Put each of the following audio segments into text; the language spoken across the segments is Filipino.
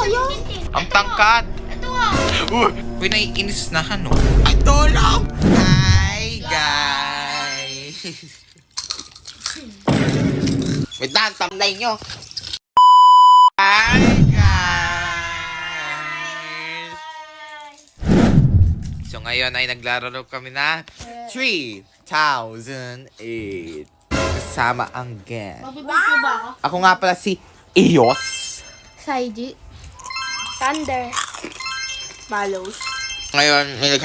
kayo? Ang tangkat. Ito nga. Uy, naiinis na ano? Ay, tulong! Hi, guys! Wait lang, tamlay nyo. Hi, guys! So, ngayon ay naglaro kami na 3008. Kasama ang gang. Magbibigyo ba ako? Ako nga pala si Eos. Saiji. Thunder. Malos. Ngayon, may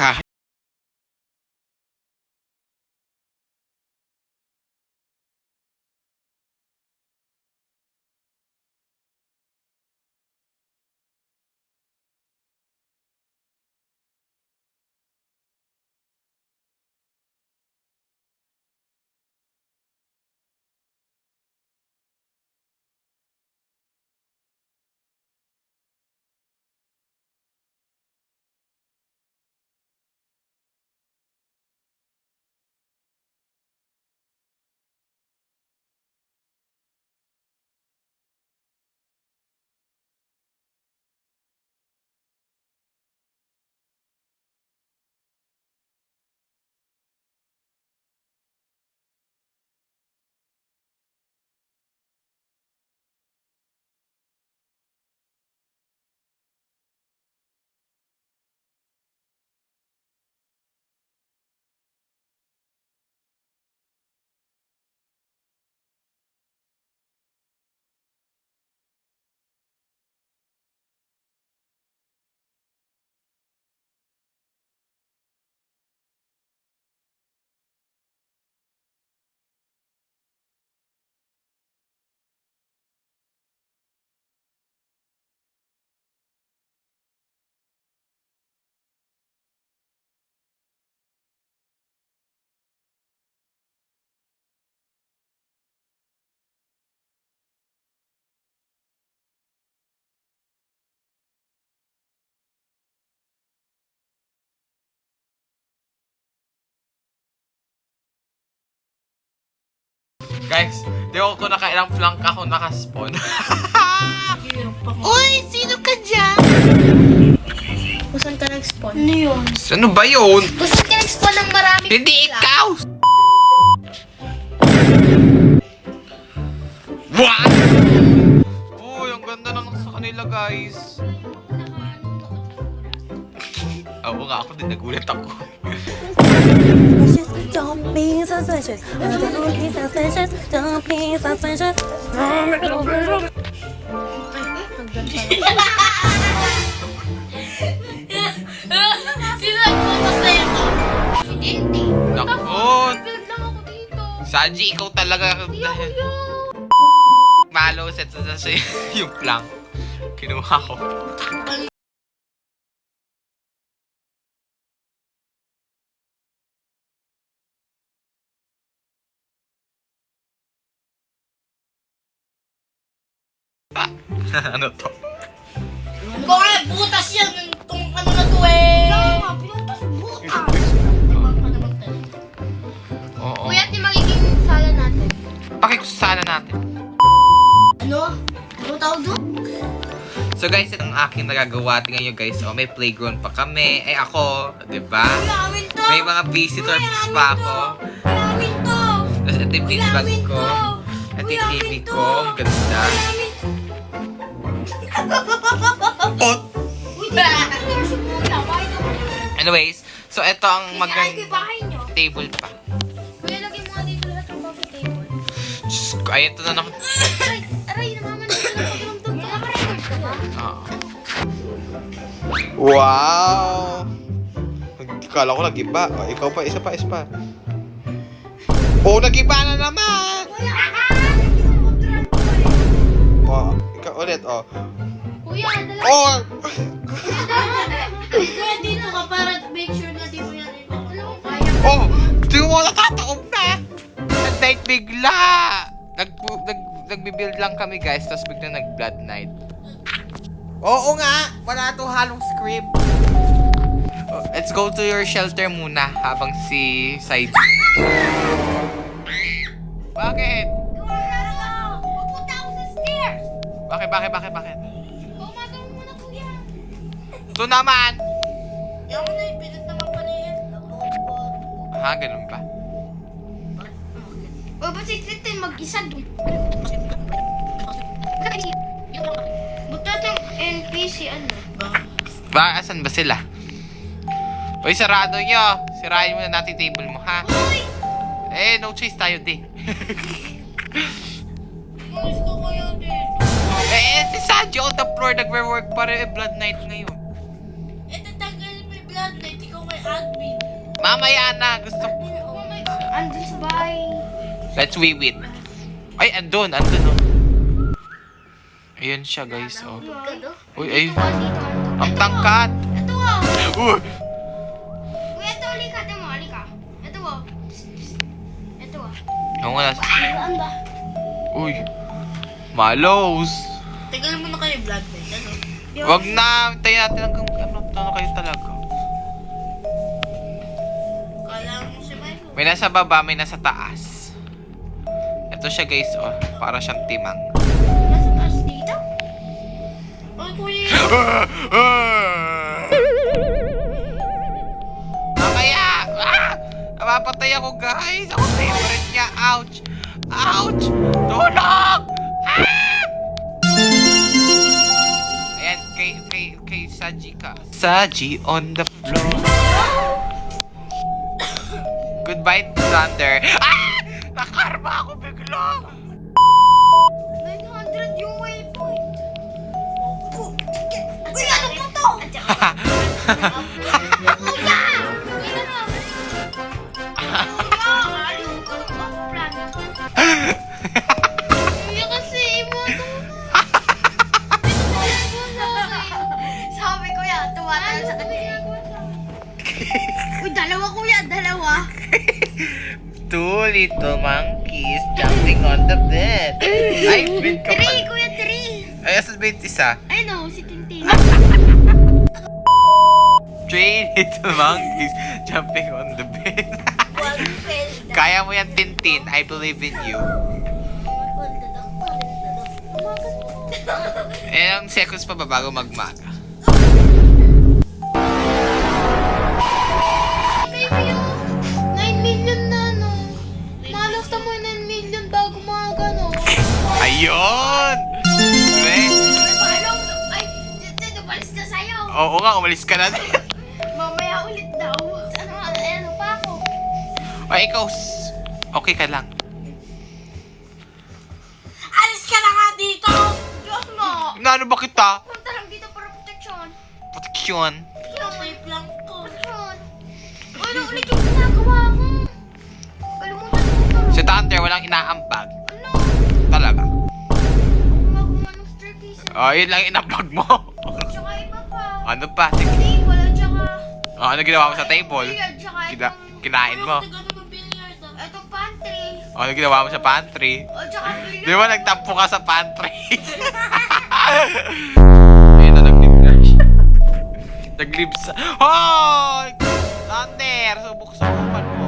Guys, di ako nakailang flank ako nakaspawn. Uy, sino ka dyan? Kusan ka nag-spawn? Ano yun? Ano ba yun? Kusan ka nag-spawn ng marami? Hindi ikaw! What? Uy, ang ganda naman sa kanila, guys. Oo nga, ako din nagulat ako. Don't be suspicious. Don't be suspicious. Don't be suspicious. Sino nagputos na yan? Si Dente. Naku! Build lang ako dito. Saji, ikaw talaga. Hindi ako yun. Malo, set sa yung plank. Kinuha ko. Ano to? Ikaw nga, butas yan. Itong ano na to eh. Kaya nga, pinutas butas. Oo. Kuya, di magiging sala natin. Pakikusala natin. Ano? Ano tawag doon? So guys, ito ang aking nagagawa. Tingnan nyo guys, oh, may playground pa kami. Ay ako, di ba? Amin to. May mga visitors pa ako. Amin to. Tapos ito yung beach bag ko. Ito yung TV ko. Ang ganda. Anyways, so ito ang magandang table pa. Kuya, lagay mo nga dito lahat ng coffee table. Diyos ko, ay ito na naman. Aray, namaman na sila pag-rumdog. Naka-record ka ba? Oo. Wow! Kala ko nag-iba. Oh, ikaw pa, isa pa. Oh, nag-iba na naman! Oh, ikaw ulit, oh. Kuya, dala. Oh! Kuya, dito ka para make sure na di mo yan. Kaya. Oh! Di mo nakataob na! Nag-night bigla! Nagbibuild lang kami guys, tapos bigla nag-blood night. Oo nga! Wala to halong script. Oh, let's go to your shelter muna habang si Saiji. Bakit? Pupunta ako sa stairs. Bakit? Pumatang muna Ito naman. Yung na yung pinat naman pala yan. Ha, ganun ba? O, ba't si Titin mag-isa doon? Buta ng NPC, ano? Ba, asan ba sila? Uy, sarado nyo. Sirahin mo na natin table mo, ha? Uy! Eh, no choice tayo, di. Umalis ko kaya dito. Si Sanji on the floor, nagwe-work pa rin. Blood Knight ngayon. Tatanggal mo yung blood light. Ikaw may admin. Mamaya na, gusto ko. Oh my God. Andun sa bahay. Let's wiwit. Ay, andun, oh. Ayan siya, guys, oh. Uy, ay. Ang tangkat. Ito, oh. Uy! Uy, ito, halika. Ito mo, halika. Ito, oh. Ito, oh. Yung wala. Saan ba? Uy. Malos. Tagal mo na kayo blood light. Ano? Wag na. Tayo natin hanggang ano kayo talaga. Kala mo si Milo. May nasa baba, may nasa taas. Ito siya, guys, oh. Para siyang timang. Nasa taas dito? Ay, kuya. Mamaya! Ah! Napapatay ako, guys! Ako favorite niya. Ouch! Ouch! Tulog! Ah! Ayan, kay Saji ka. Saji on the floor. Goodbye, Thunder. Ah! Nakarma ako bigla! 900 yung waypoint. Uy, ano po to? Kuya! Kuya kasi mo sabi ko yan, tumatalo sa kanila. Uy, dalawa kuya, dalawa. Two little monkeys jumping on the bed. Ay, bed ka Three, pala. kuya, three. Ay, asan ba yung isa? Ay, no, si Tintin. Three little monkeys jumping on the bed. One fell down. Kaya mo yan, Tintin. I believe in you. Ilang seconds pa ba bago magmaga? Baby, 9 million na, no? Malas na mo 9 million bago mga no? Ayun! Diba? Ay, dito, balis na sa'yo. Oo nga, umalis ka na. Mamaya ulit daw. Ano pa ako? Ay, ikaw, okay ka lang. Alis ka na nga dito! Diyos mo! Ano ba kita? Punta lang dito para proteksyon. Protection. Safe lang to. Proteksyon. Ano ulit yung ginagawa mo? Kalimutan mo to. Si Thunder, walang inaambag. Ano? Talaga. Gumagawa ng staircase. Oh, yun lang inaambag mo. Tsaka iba pa. Ano pa? Sige. Hindi, wala tsaka. Oh, ano ginawa mo sa table? Billiard, tsaka Kinain mo. Itong pantry. Oh, ano ginawa mo sa pantry? O, tsaka billiard. Di ba nagtampo ka sa pantry? Ayun na, nag-live na siya. Nag-live sa... Hoy! Thunder! Subok-subukan mo.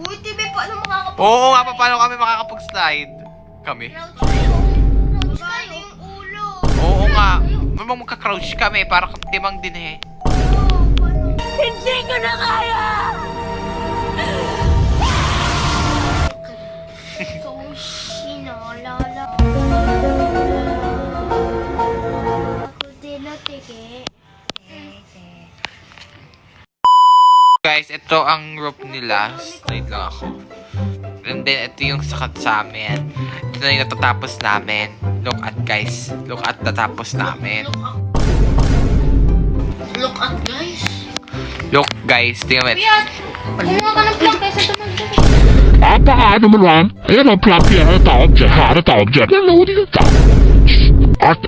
Uy, TV, paano makakapag- Oo nga pa, paano kami makakapag-slide? Kami? Crouch kayo. Crouch kayo. Yung ulo. Oo nga. Mamang magka-crouch kami para timang din eh. Paano? Hindi ko na kaya! So, sinalala. Ako din natike. Guys, ito ang rope nila. Slide lang ako. And then, ito yung sakat sa amin. Ito na yung natatapos namin. Look at, guys. Look at natapos namin. Look at guys. Look, guys. Tingnan mo. Kuya, kumuha ka ng plug kaysa tumagdag. Paano mo lang? Ayan ang plug yan. Ano tawag dyan? Ha? Ano tawag dyan? Ano dito tawag? Art.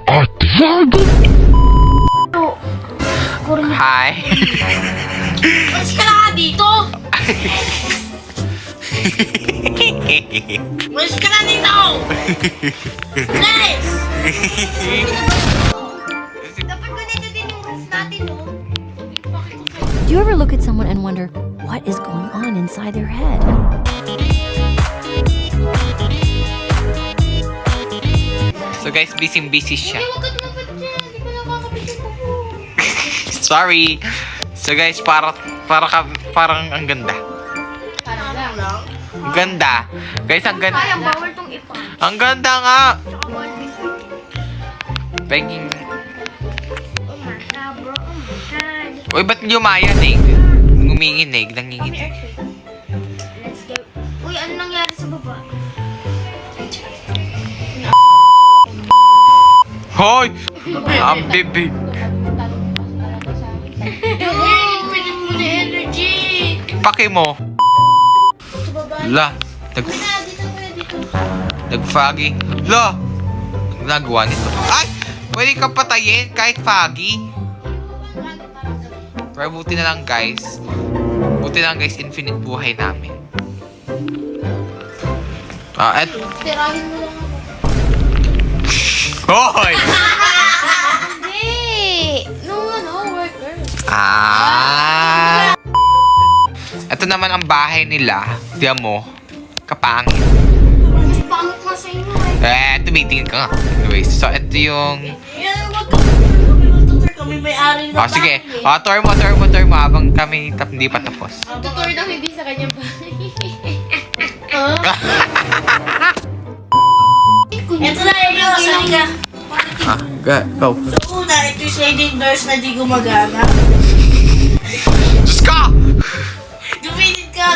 Hi. Alis ka na nga dito. Alis ka na dito. Nice. Dapat ganito din yung roof natin, no? Do you ever look at someone and wonder what is going on inside their head? So guys, busy siya. Huwag ka tinapad dyan. Hindi ko nakakapag Sorry. So guys, parang ang ganda. Parang lang. Ang ganda. Guys, ang ganda. Sayang, bawal tong ipa. Ang ganda nga. Tsaka bawal din. Begging. Oh my God, bro. Oh my God. Uy, ba't lumaya, Nig? Nguminginig, nanginginig. Let's go. Uy, ano nangyari sa baba? Hoy! Ang bibig. Uy, pinig mo na energy. Paki mo. Sa baba. La. Dito, dito. Nag-foggy. La. Nagawa nito. Ay! Pwede ka patayin kahit foggy. Pero buti na lang guys. Buti na lang guys, infinite buhay namin. Tirahin mo lang ako. Hoy! Hindi. No, worker. Ito naman ang bahay nila. Tiyan mo. Kapangit. Mas pangit nga sa inyo eh. Tumitingin ka nga. Anyways, so ito yung... Yan, wag ka kami may-ari na sige. bahay. Tour mo habang kami hindi pa tapos. Tutor ng hindi sa kanyang bahay. Ito na yung salika. Go. So una, ito yung sliding doors na di gumagana. Diyos ka! Gumilid ka.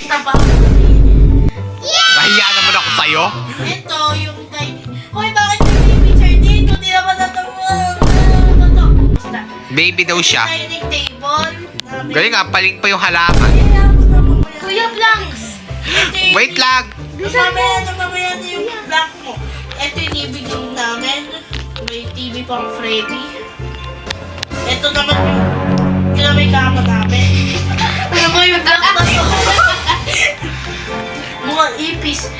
Taba. Nahiya naman ako sa'yo. Ito yung dining. Hoy, bakit may picture dito? Di naman basta. Baby daw siya. Dining table. Galing nga, paling pa yung halaman. Kuya Blanks. Wait lang! Mamaya na yung black mo. Ito yung ibigay namin. May TV pang Freddy. Ito naman yung may kama namin. Ano ba yung black na yun? Mga ipis.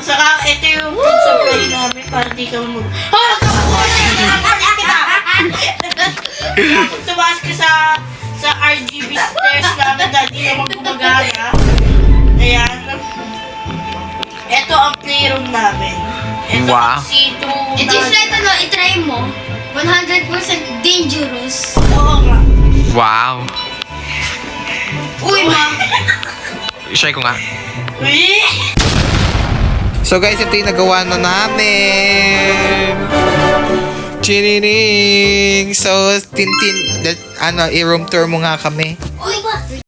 Saka ito yung food supply namin para di ka mag... Hoy! Kapag kita! Kapag tumaas ka sa RGB stairs namin dahil di naman gumagana. Ayan. Ito ang playroom namin. Ito Wow. ang C2 Ito yung flight itry mo. 100% dangerous. Oo nga. Wow. Uy, ma. Share ko nga. Uy! So guys, ito yung nagawa na namin. Chinining! So, i-room tour mo nga kami. Uy, ba?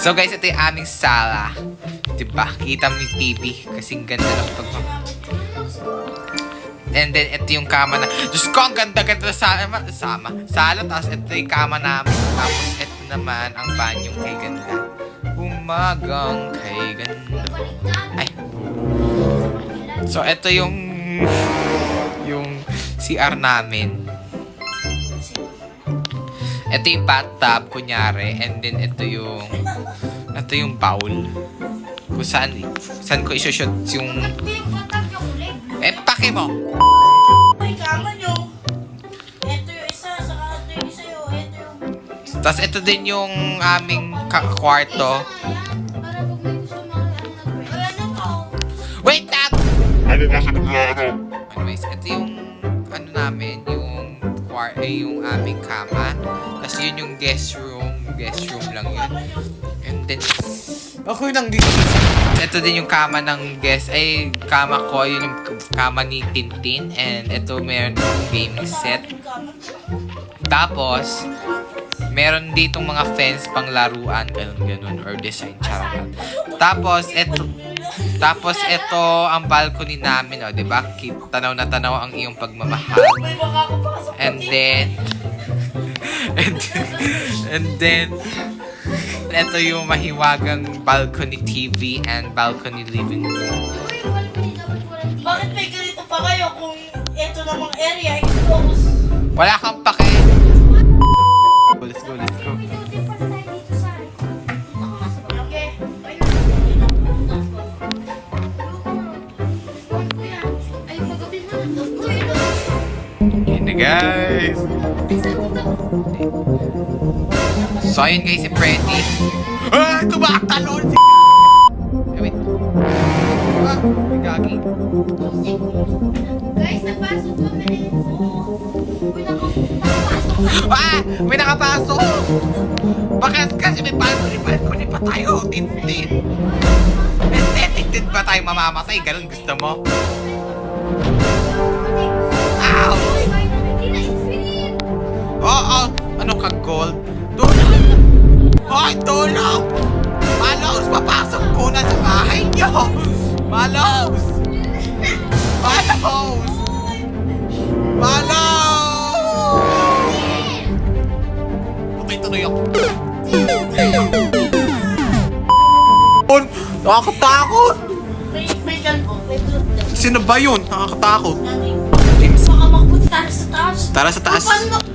So guys, ito yung aming sala. Diba? Kita mo yung TV. Kasing ganda ng And then, ito yung kama na... Diyos ko, ang ganda-ganda na sala. Tapos, ito yung kama namin. Tapos, ito naman ang banyong kay ganda. Umagang kay ganda. Ay. So, ito yung... yung CR namin. Ito yung bathtub, kunyari. And then, ito yung bowl. Kung saan ko isushoot yung... pake mo! May kama nyo. Ito yung isa, saka ito yung isa yun. Ito yung... Tapos, ito din yung aming kwarto. Para pag may gusto Ano to? Wait lang! Ako kasi naglaro. Anyways, ito yung namin, yung aming kama. Tapos yun yung guest room. Guest room lang yun. And then, ako nang dito. Ito din yung kama ng guest. Ay, kama ko. Yun yung kama ni Tintin. And ito meron yung gaming set. Tapos, Meron ditong mga fence pang laruan, ganun, or design, charot. Tapos ito ang balcony namin, oh, 'di ba? Tanaw na tanaw ang iyong pagmamahal. May makakapasok And then and then ito yung mahiwagang balcony TV and balcony living room. Bakit may ganito pa kayo kung ito namang area exposed? Wala kang pake. Let's go. Okay. Yan na guys. So ayun guys, si Freddy. Ah! Tumatalon si wait. Ah! May gagi. Guys, napasok kami. Uy, nakapasok. Ah! May nakapasok! Bakit kasi may balcony pa tayo? Tintin. Tintin ba tayo mamamatay? Ganun gusto mo? Ow! Oo! Ano ka, gold? Tulong! Hoy, tulong! Malos! Papasok muna sa bahay niyo! Malos! Malos! Malos! Okay, tuloy ako. Nakakatakot! May ganito. May blood na. Sino ba yun? Nakakatakot. James. Baka magpunta tayo sa taas. Tara sa taas.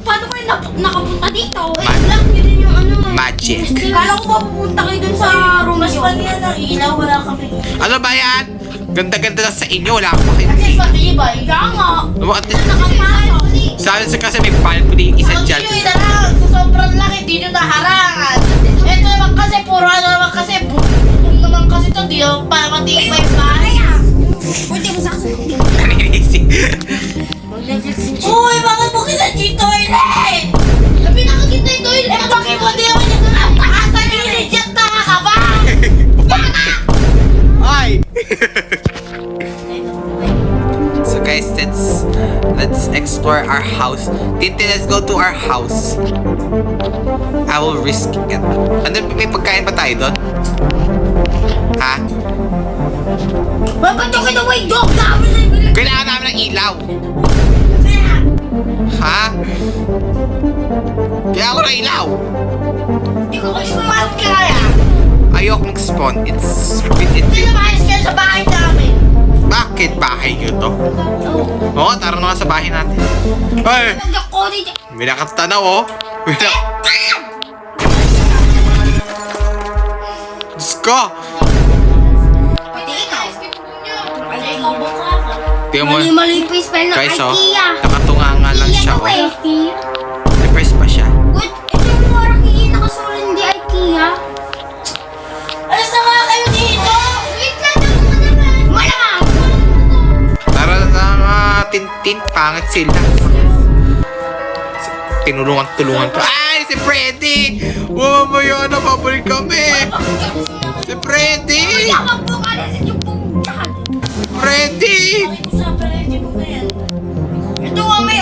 Paano kayo nakapunta dito? Ma- Lang, yun yung ano. Magic. Kala ko ba pupunta kayo dun sa room Mas niyo? pagyan ng ilaw, wala kami. Ano ba yan? Ganda-ganda lang sa inyo. Wala akong At least makinig. matibay. Kaya nga. No, at least, Nakapasok. sabi sa kasi may balcony yung isa Ang dyan. inyo lang, sa sobrang laki, di nyo naharangan. Ito naman kasi, puro ano naman kasi, bukong naman kasi to, di nyo pa matigil pa yung bahay. Pwede mo sasabihin. Naninisig. Uy, bakit mo kinagin toilet? Sabi nakakita yung toilet. Eh, bakit mo di naman yung nakakasa yung legit na ka ba? Ay! So guys, let's explore our house. Tintin, let's go to our house. I will risk it. Ano, may pagkain ba tayo doon? Ha? Bakit yung kinaway dog namin? Kailangan namin ng ilaw. Ha? Kailangan ko ng ilaw. Hindi ko kasi sumawag kaya. Ayoko mag-spawn. It's... Hindi na maayos kayo sa bahay namin. Bakit bahay nyo to? Oo, tara na nga sa bahay natin. Ay! Ako rin. May nakatanaw, oh. May Diyos ko! Pwede ikaw. Ay, ikaw buka ka. Tingnan mo, Mali-mali pa yung spell ng guys, oh. IKEA. Nakatunga nga lang siya, oh. IKEA. Depressed pa siya. Wait, ito yung parang nakasulat hindi IKEA. Alas na nga kayo dito! Wait lang, ako naman. Malamang. Tara na nga, Tintin. Pangit sila. Tinulungan-tulungan pa. Ay, si Freddy! Wow, mamaya na, babalik kami! Si Freddy! Tawag po ka na sa yung pumuntahan. Freddy! Ay, usapan na yung na yan. Ito nga may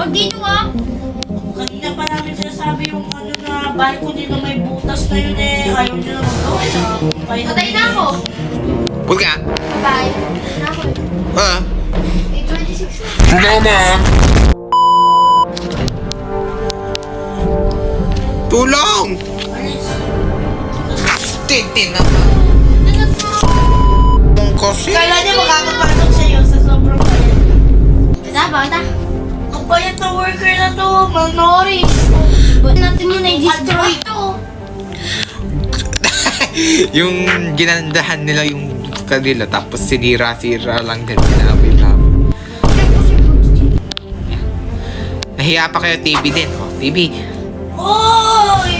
dito nga. Kanina pa namin sinasabi yung ano na balcony na may butas na yun eh. Ayaw nyo na mag-gawin sa Patay na ako. Huwag nga. Bye. Na ako. Ah. 8:26 na. Mama! Tulong! Tintin naman. Ang kasi. Kala niya makakapasok sa'yo sa sobrang bayad. Bata. Ang bayad na worker na to, malnourished. Ba't natin yun i-destroy ito? Yung ginandahan nila yung kanila tapos sinira-sira lang din binaboy-baboy. Nahiya pa kayo TV din. Oh, TV. Oy!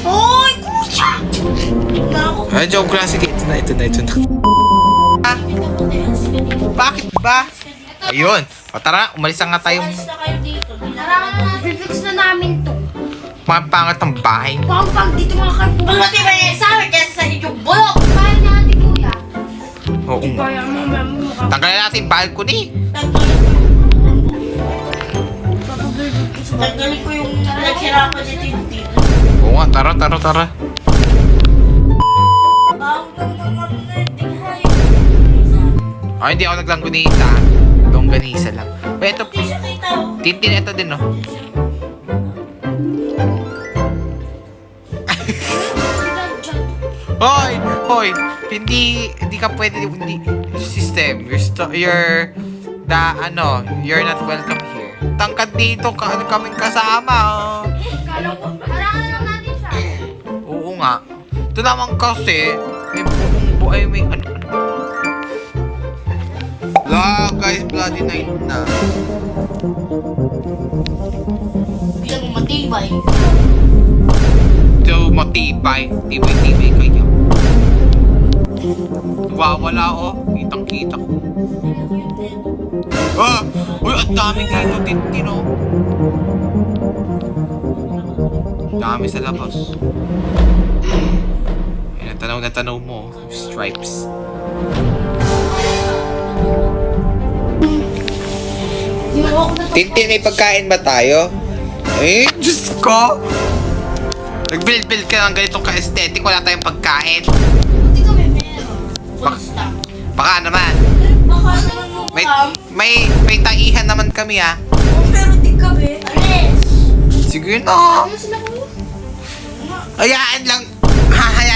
Hoy, kuya! Naku, Ah, joke lang. Sige, ito na. Ah, bakit ba? Ayun. O tara, umalis na nga tayo. alis na kayo dito. Tara na, fix na namin to. Pangpangat ng bahay. Pag dito mga kayo Mas matibay na sa amin kaysa sa inyong bulok. Kaya natin, kuya. Oo nga. Kaya mo, Tanggalin natin yung balcony. Nagbayad. Tanggalin ko yung naghirapan ni Tintin. Oo nga, tara. Bawal lang naman na hindi hayo. Ay, hindi ako naglangganisa. Longganisa lang. Uy, ito. Hindi siya kita oh. Tintin, ito din, oh. Hoy! Hindi ka pwede, hindi. System, you're not welcome here. Tangkad dito, kaming kasama, oh. Kailangan lang natin siya. Oo nga. Ito naman kasi, may ano. Guys, bloody night na. Hindi lang matibay. So, matibay. Tibay kayo. Wala oh. Kitang-kita ko. Uy, ang dami dito, Tintin, oh. Dami sa labas. Yan, tanaw mo. Stripes. Tintin, may pagkain ba tayo? Eh, Diyos ko! Nag-build ka ng ganitong ka-aesthetic, wala tayong pagkain. Hindi kami meron. Basta. Baka naman. Baka naman mo May taihan naman kami, ah. Pero di kami. Alis! Sige na. Hayaan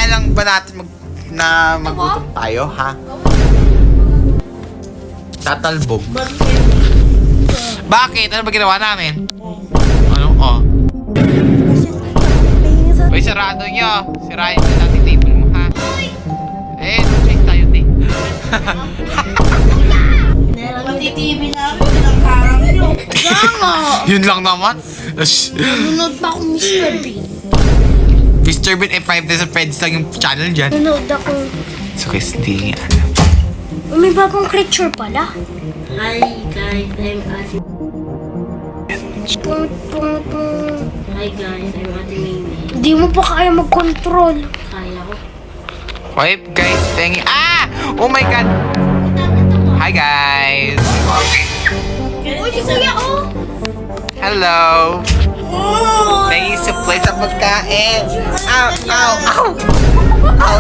lang ba natin magutom tayo, ha? Tatalbog. Bakit? Ano ba ginawa namin? Ano? Oh. Uy, sarado nyo. Sirahin nyo natin table mo, ha? Eh, chase tayo, te. Matitibi na ako ng karang nyo. Yun lang naman. Nanonood pa ako Mr. Bean. Mr. Bean, F5 na sa friends lang yung channel dyan. Nanonood ako. So, guys, hindi nga. May bagong creature pala. Hi guys, I'm Ate. Hi guys, I'm Ate Mimi. Hindi mo pa kaya mag-control. Kaya ko. Wait, guys, tengi. Ah! Oh my God! Hi, guys! Uy, si Kuya, oh! Hello! Naisip play sa pagkain! Ow! Ow! Ow!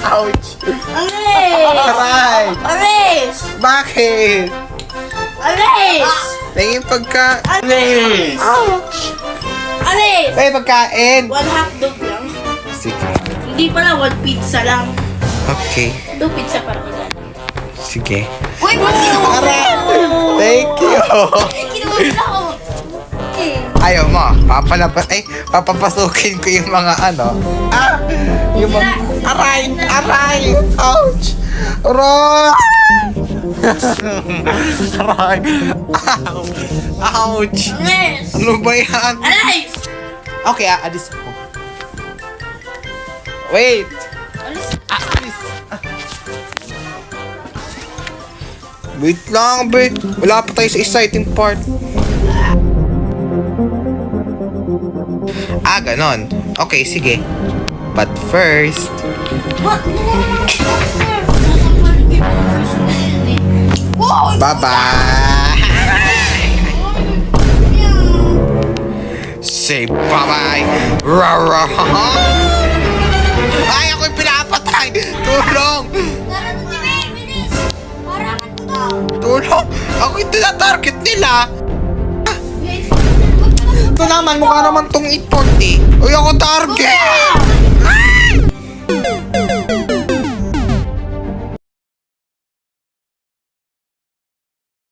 Ouch! Alis! Aray! Alis! Bakit? Alis! Tingin pagka... Alis! Alis! Ay, pagkain! One hotdog lang. Sige. Hindi pala, one pizza lang. Okay. 2 pizza para kila. Sige. Uy, ba't ginawa mo? Aray! Thank you! Ginawa mo ako. Ayaw mo. Papapasukin ko yung mga ano. Ah! Yung mga... Aray! Aray! Ouch! Aray! Aray! Ow! Ouch! Alis! Ano ba yan? Alis! Okay, alis ko. Wait! Alis! Wait lang, be. Wala pa tayo sa exciting part. Ah, ganon. Okay, sige. But first... Bye-bye! Say bye-bye! Rara! Ay, ako'y pinapatay! Tulong! Tulong! Ako'y tinatarget nila! Ito naman, mukha naman tong 840. Uy, ako target!